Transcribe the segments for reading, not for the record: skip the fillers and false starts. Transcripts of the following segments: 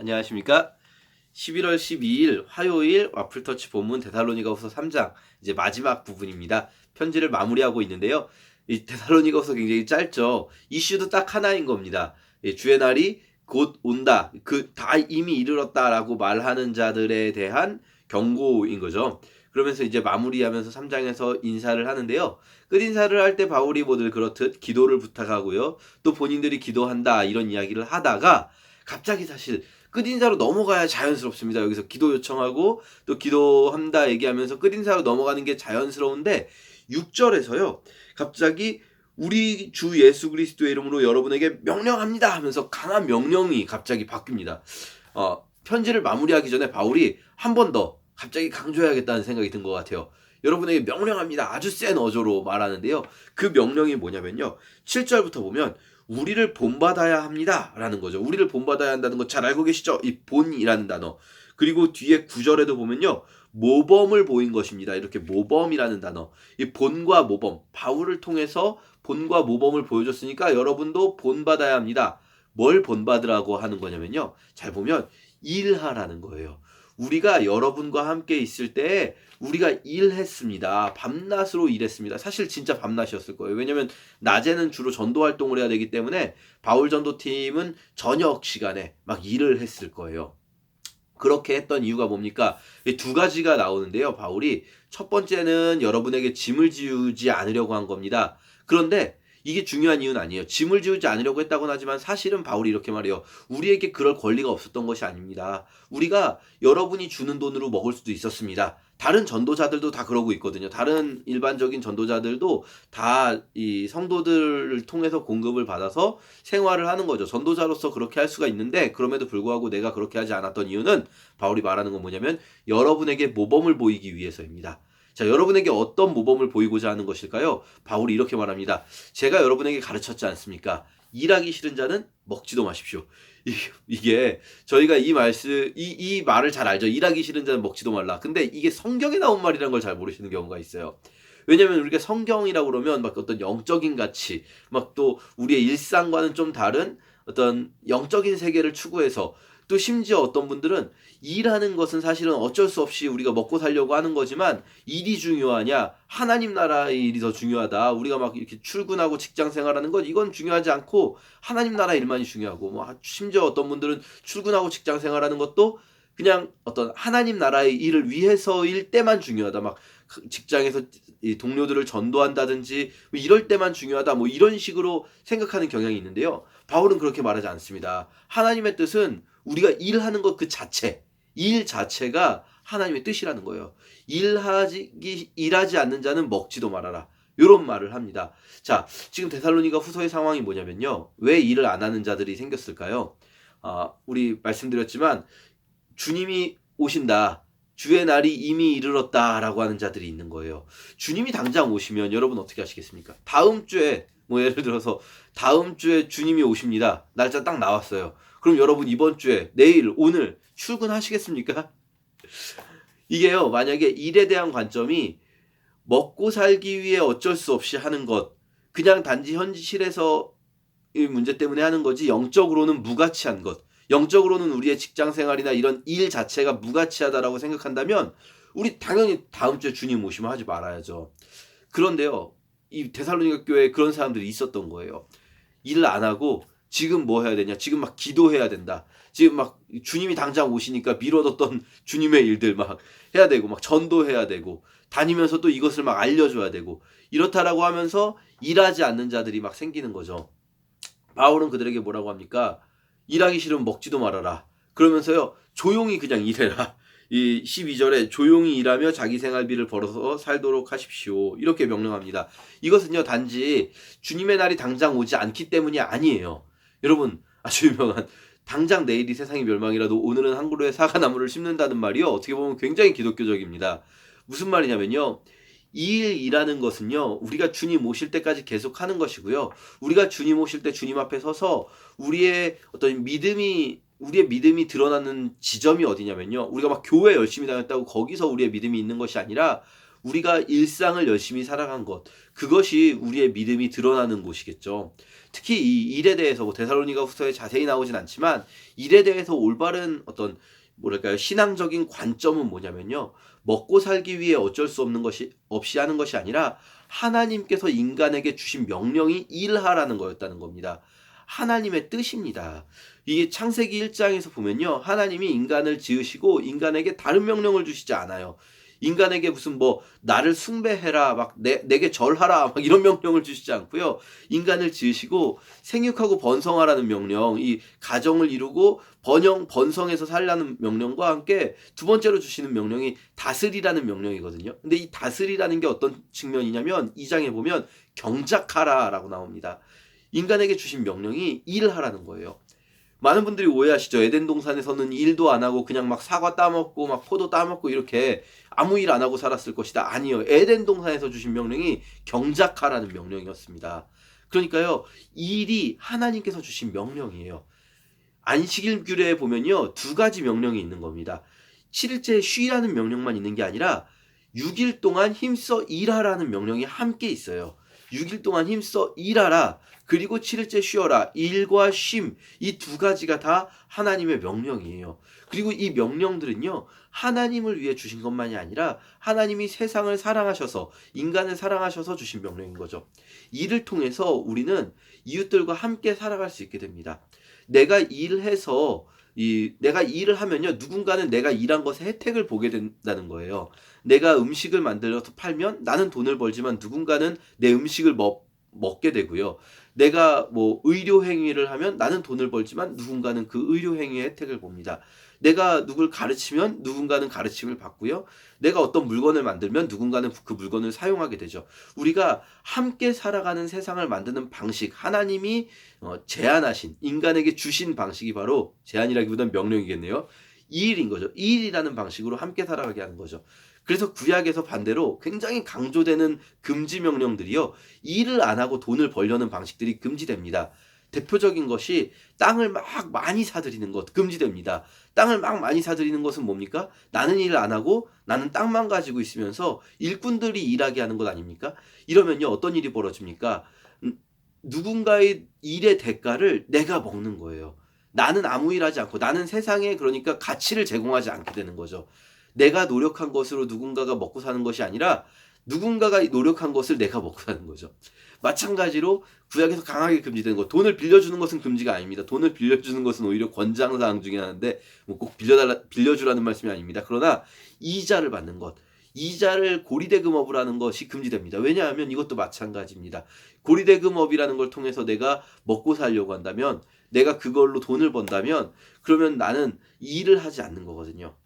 안녕하십니까? 11월 12일 화요일 와플터치 본문 데살로니가후서 3장 이제 마지막 부분입니다. 편지를 마무리하고 있는데요. 이 데살로니가후서 굉장히 짧죠. 이슈도 딱 하나인 겁니다. 주의 날이 곧 온다. 그 다 이미 이르렀다라고 말하는 자들에 대한 경고인 거죠. 그러면서 이제 마무리하면서 3장에서 인사를 하는데요. 끝인사를 할 때 바울이 뭐들 그렇듯 기도를 부탁하고요. 또 본인들이 기도한다 이런 이야기를 하다가 갑자기 사실 끝인사로 넘어가야 자연스럽습니다. 여기서 기도 요청하고 또 기도한다 얘기하면서 끝인사로 넘어가는 게 자연스러운데 6절에서요. 갑자기 우리 주 예수 그리스도의 이름으로 여러분에게 명령합니다 하면서 강한 명령이 갑자기 바뀝니다. 편지를 마무리하기 전에 바울이 한 번 더 갑자기 강조해야겠다는 생각이 든 것 같아요. 여러분에게 명령합니다. 아주 센 어조로 말하는데요. 그 명령이 뭐냐면요. 7절부터 보면 우리를 본받아야 합니다 라는 거죠. 우리를 본받아야 한다는 거 잘 알고 계시죠? 이 본이라는 단어. 그리고 뒤에 9절에도 보면요. 모범을 보인 것입니다. 이렇게 모범이라는 단어. 이 본과 모범. 바울을 통해서 본과 모범을 보여줬으니까 여러분도 본받아야 합니다. 뭘 본받으라고 하는 거냐면요. 잘 보면 일하라는 거예요. 우리가 여러분과 함께 있을 때 우리가 일했습니다. 밤낮으로 일했습니다. 사실 진짜 밤낮이었을 거예요. 왜냐면 낮에는 주로 전도 활동을 해야 되기 때문에 바울 전도팀은 저녁 시간에 막 일을 했을 거예요. 그렇게 했던 이유가 뭡니까? 두 가지가 나오는데요. 바울이 첫 번째는 여러분에게 짐을 지우지 않으려고 한 겁니다. 그런데 이게 중요한 이유는 아니에요. 짐을 지우지 않으려고 했다고는 하지만 사실은 바울이 이렇게 말해요. 우리에게 그럴 권리가 없었던 것이 아닙니다. 우리가 여러분이 주는 돈으로 먹을 수도 있었습니다. 다른 전도자들도 다 그러고 있거든요. 다른 일반적인 전도자들도 다 이 성도들을 통해서 공급을 받아서 생활을 하는 거죠. 전도자로서 그렇게 할 수가 있는데 그럼에도 불구하고 내가 그렇게 하지 않았던 이유는 바울이 말하는 건 뭐냐면 여러분에게 모범을 보이기 위해서입니다. 자, 여러분에게 어떤 모범을 보이고자 하는 것일까요? 바울이 이렇게 말합니다. 제가 여러분에게 가르쳤지 않습니까? 일하기 싫은 자는 먹지도 마십시오. 이게 저희가 이 말을 잘 알죠. 일하기 싫은 자는 먹지도 말라. 근데 이게 성경에 나온 말이라는 걸 잘 모르시는 경우가 있어요. 왜냐면 우리가 성경이라고 그러면 막 어떤 영적인 가치, 막 또 우리의 일상과는 좀 다른 어떤 영적인 세계를 추구해서 또 심지어 어떤 분들은 일하는 것은 사실은 어쩔 수 없이 우리가 먹고 살려고 하는 거지만 일이 중요하냐? 하나님 나라의 일이 더 중요하다. 우리가 막 이렇게 출근하고 직장 생활하는 건 이건 중요하지 않고 하나님 나라 일만이 중요하고 뭐 심지어 어떤 분들은 출근하고 직장 생활하는 것도 그냥 어떤 하나님 나라의 일을 위해서일 때만 중요하다. 막 직장에서 이 동료들을 전도한다든지 뭐 이럴 때만 중요하다. 뭐 이런 식으로 생각하는 경향이 있는데요. 바울은 그렇게 말하지 않습니다. 하나님의 뜻은 우리가 일하는 것 그 자체, 일 자체가 하나님의 뜻이라는 거예요. 일하지 않는 자는 먹지도 말아라. 이런 말을 합니다. 자, 지금 데살로니가 후서의 상황이 뭐냐면요. 왜 일을 안 하는 자들이 생겼을까요? 우리 말씀드렸지만 주님이 오신다. 주의 날이 이미 이르렀다라고 하는 자들이 있는 거예요. 주님이 당장 오시면 여러분 어떻게 하시겠습니까? 다음 주에 뭐 예를 들어서 다음 주에 주님이 오십니다. 날짜 딱 나왔어요. 그럼 여러분 이번 주에 내일 오늘 출근하시겠습니까? 이게요. 만약에 일에 대한 관점이 먹고 살기 위해 어쩔 수 없이 하는 것 그냥 단지 현실에서 이 문제 때문에 하는 거지 영적으로는 무가치한 것 영적으로는 우리의 직장 생활이나 이런 일 자체가 무가치하다라고 생각한다면 우리 당연히 다음 주에 주님 오시면 하지 말아야죠. 그런데요. 이 데살로니가 교회에 그런 사람들이 있었던 거예요. 일을 안 하고 지금 뭐 해야 되냐? 지금 막 기도해야 된다. 지금 막 주님이 당장 오시니까 미뤄뒀던 주님의 일들 막 해야 되고 막 전도해야 되고 다니면서 또 이것을 막 알려줘야 되고 이렇다라고 하면서 일하지 않는 자들이 막 생기는 거죠. 바울은 그들에게 뭐라고 합니까? 일하기 싫으면 먹지도 말아라. 그러면서요. 조용히 그냥 일해라. 이 12절에 조용히 일하며 자기 생활비를 벌어서 살도록 하십시오. 이렇게 명령합니다. 이것은요. 단지 주님의 날이 당장 오지 않기 때문이 아니에요. 여러분 아주 유명한 당장 내일이 세상이 멸망이라도 오늘은 한 그루의 사과나무를 심는다는 말이요. 어떻게 보면 굉장히 기독교적입니다. 무슨 말이냐면요. 이 일이라는 것은요. 우리가 주님 오실 때까지 계속 하는 것이고요. 우리가 주님 오실 때 주님 앞에 서서 우리의 믿음이 드러나는 지점이 어디냐면요. 우리가 막 교회 열심히 다녔다고 거기서 우리의 믿음이 있는 것이 아니라 우리가 일상을 열심히 살아간 것, 그것이 우리의 믿음이 드러나는 곳이겠죠. 특히 이 일에 대해서 뭐 데살로니가 후서에 자세히 나오진 않지만 일에 대해서 올바른 어떤 뭐랄까요, 신앙적인 관점은 뭐냐면요, 먹고 살기 위해 어쩔 수 없는 것이 없이 하는 것이 아니라 하나님께서 인간에게 주신 명령이 일하라는 거였다는 겁니다. 하나님의 뜻입니다. 이게 창세기 1장에서 보면요, 하나님이 인간을 지으시고 인간에게 다른 명령을 주시지 않아요. 인간에게 무슨 뭐 나를 숭배해라, 막 내게 절하라, 막 이런 명령을 주시지 않고요. 인간을 지으시고 생육하고 번성하라는 명령, 이 가정을 이루고 번성해서 살라는 명령과 함께 두 번째로 주시는 명령이 다스리라는 명령이거든요. 근데 이 다스리라는 게 어떤 측면이냐면 2장에 보면 경작하라라고 나옵니다. 인간에게 주신 명령이 일하라는 거예요. 많은 분들이 오해하시죠. 에덴 동산에서는 일도 안 하고 그냥 막 사과 따먹고 막 포도 따먹고 이렇게 아무 일 안 하고 살았을 것이다. 아니요. 에덴 동산에서 주신 명령이 경작하라는 명령이었습니다. 그러니까요, 일이 하나님께서 주신 명령이에요. 안식일규례에 보면요, 두 가지 명령이 있는 겁니다. 7일째 쉬라는 명령만 있는 게 아니라 6일 동안 힘써 일하라는 명령이 함께 있어요. 6일 동안 힘써 일하라. 그리고 7일째 쉬어라. 일과 쉼, 이 두 가지가 다 하나님의 명령이에요. 그리고 이 명령들은요, 하나님을 위해 주신 것만이 아니라 하나님이 세상을 사랑하셔서, 인간을 사랑하셔서 주신 명령인 거죠. 이를 통해서 우리는 이웃들과 함께 살아갈 수 있게 됩니다. 내가 일을 하면요, 누군가는 내가 일한 것에 혜택을 보게 된다는 거예요. 내가 음식을 만들어서 팔면 나는 돈을 벌지만 누군가는 내 음식을 먹게 되고요. 내가 뭐 의료 행위를 하면 나는 돈을 벌지만 누군가는 그 의료 행위의 혜택을 봅니다. 내가 누굴 가르치면 누군가는 가르침을 받고요. 내가 어떤 물건을 만들면 누군가는 그 물건을 사용하게 되죠. 우리가 함께 살아가는 세상을 만드는 방식, 하나님이 제안하신, 인간에게 주신 방식이 바로, 제안이라기보다는 명령이겠네요, 이 일인 거죠. 이 일이라는 방식으로 함께 살아가게 하는 거죠. 그래서 구약에서 반대로 굉장히 강조되는 금지 명령들이요, 일을 안 하고 돈을 벌려는 방식들이 금지됩니다. 대표적인 것이 땅을 막 많이 사들이는 것, 금지됩니다. 땅을 막 많이 사들이는 것은 뭡니까? 나는 일을 안 하고 나는 땅만 가지고 있으면서 일꾼들이 일하게 하는 것 아닙니까? 이러면요, 어떤 일이 벌어집니까? 누군가의 일의 대가를 내가 먹는 거예요. 나는 아무 일 하지 않고, 나는 세상에 그러니까 가치를 제공하지 않게 되는 거죠. 내가 노력한 것으로 누군가가 먹고 사는 것이 아니라 누군가가 노력한 것을 내가 먹고 사는 거죠. 마찬가지로 구약에서 강하게 금지되는 것, 돈을 빌려주는 것은 금지가 아닙니다. 돈을 빌려주는 것은 오히려 권장사항 중에 하나인데, 뭐 꼭 빌려주라는 말씀이 아닙니다. 그러나 이자를 받는 것, 이자를 고리대금업을 하는 것이 금지됩니다. 왜냐하면 이것도 마찬가지입니다. 고리대금업이라는 걸 통해서 내가 먹고 살려고 한다면, 내가 그걸로 돈을 번다면, 그러면 나는 일을 하지 않는 거거든요.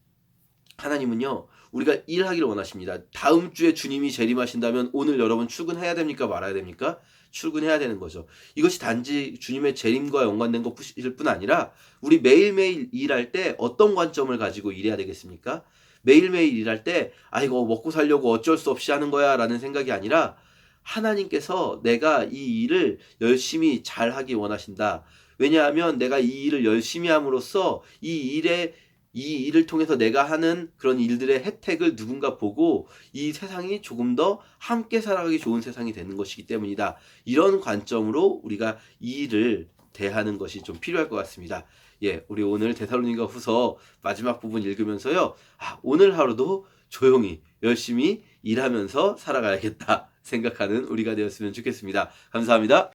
하나님은요, 우리가 일하기를 원하십니다. 다음 주에 주님이 재림하신다면 오늘 여러분 출근해야 됩니까? 말아야 됩니까? 출근해야 되는 거죠. 이것이 단지 주님의 재림과 연관된 것일 뿐 아니라 우리 매일매일 일할 때 어떤 관점을 가지고 일해야 되겠습니까? 매일매일 일할 때 이거 먹고 살려고 어쩔 수 없이 하는 거야 라는 생각이 아니라, 하나님께서 내가 이 일을 열심히 잘하기 원하신다. 왜냐하면 내가 이 일을 열심히 함으로써 이 일을 통해서 내가 하는 그런 일들의 혜택을 누군가 보고 이 세상이 조금 더 함께 살아가기 좋은 세상이 되는 것이기 때문이다. 이런 관점으로 우리가 이 일을 대하는 것이 좀 필요할 것 같습니다. 예, 우리 오늘 데살로니가 후서 마지막 부분 읽으면서요, 오늘 하루도 조용히 열심히 일하면서 살아가야겠다 생각하는 우리가 되었으면 좋겠습니다. 감사합니다.